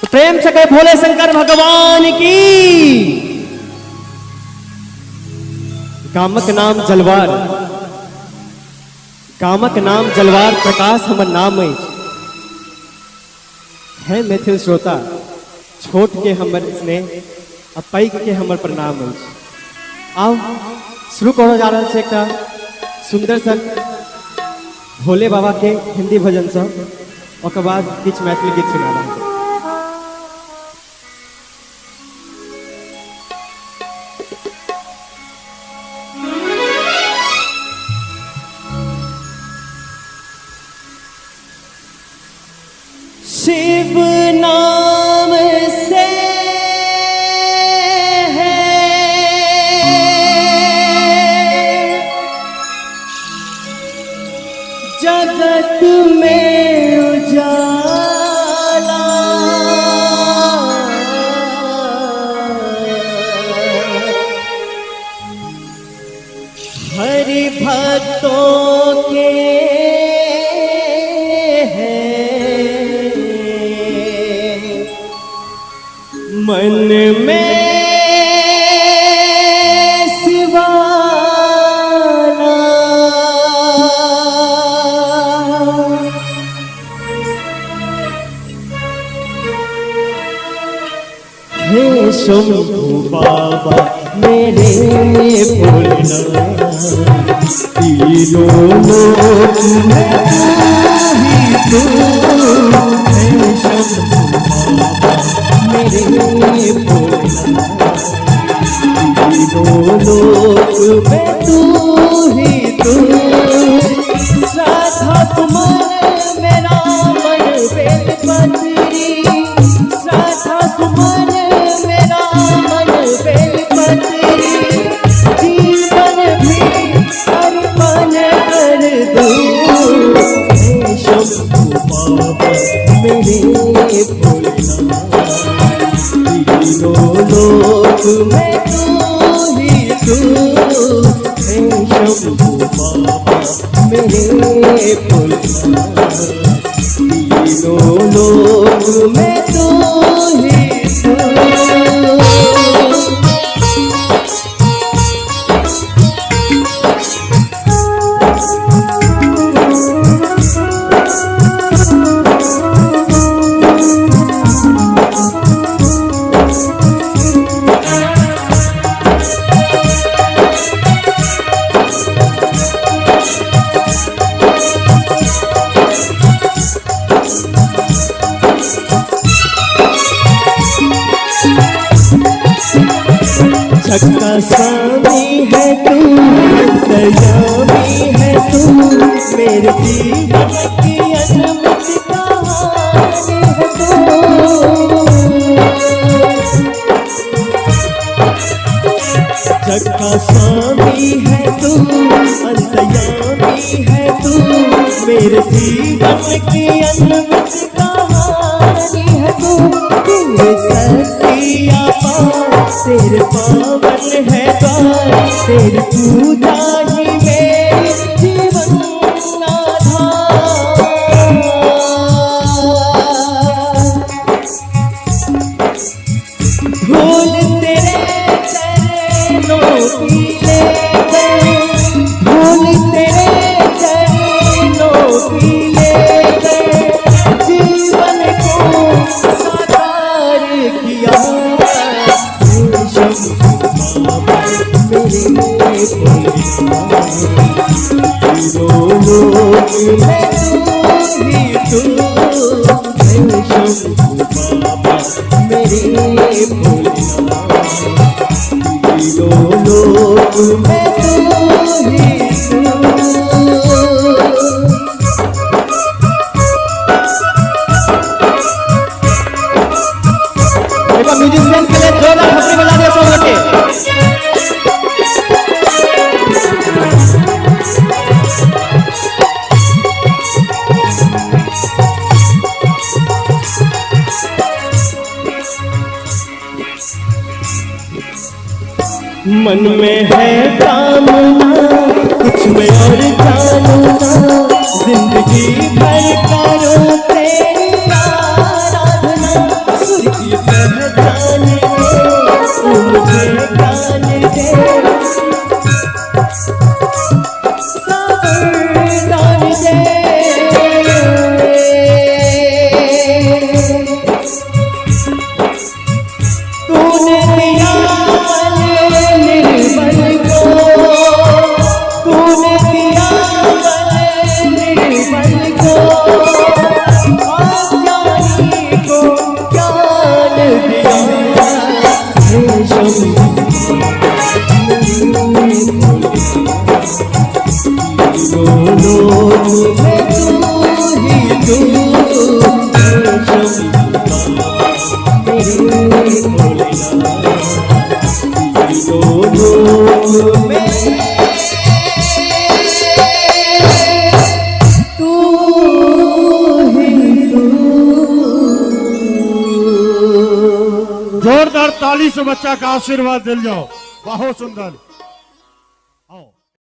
प्रेम से कहे भोले शंकर भगवान की। कामक नाम जलवार, कामक नाम जलवार प्रकाश हमर नाम है। मैथिल श्रोता छोट के हमर स्नेह आ पैघ के हमर प्रणाम है। आओ शुरू करो जा रहा है एक सुंदर सन भोले बाबा के हिंदी भजन से, और बाद किछ मैथिली गीत सुना रहा है। शिव नाम से है जगत में उजाला, हरि भक्तों के मन में सिवाना। हे शंभू बाबा मेरे भोलेनाथ, तीनों लोक में तू ही तू। हे शंभू बाबा मेरे भोलेनाथ, तीनों लोक में तू ही तू। श्रद्धा सुमन मेरा मन बेलपत्री, श्रद्धा सुमन मेरा मन बेलपत्री। जीवन भी अर्पण कर दूं, हे शंभू बाबा मेरे भोलेनाथ, तीनों लोक में तू ही तू। हे शंभू बाबा मेरे भोलेनाथ, तीनों लोक में तू ही तू। जगता स्वामी है तू, दयामी है तू, मेरे जीवन की अनमत कहानी है तू। जगता स्वामी है तू, दयामी है तू, मेरे जीवन की अनमत कहानी है तू। तेरे सतिया तेरे पावन है द्वार, तेरी पूजा ही मेरी जीवन आधार। धूल तेरे चरणों की लेकर, धूल तेरे चरणों की लेकर, जीवन को साकार किया। तीनों लोक में तू ही तू। हे शंभू बाबा मेरे भोलेनाथ, तीनों लोक में तू ही तू। म्यूजिशियन के लिए जोरदार हंसी बजा दिया सब लोग। मन में है कामना कुछ मैं और जानूंगा, जिंदगी भर करो तेरी आराधना। जोरदार ताली से बच्चा का आशीर्वाद दिल जाओ। बहुत सुंदर।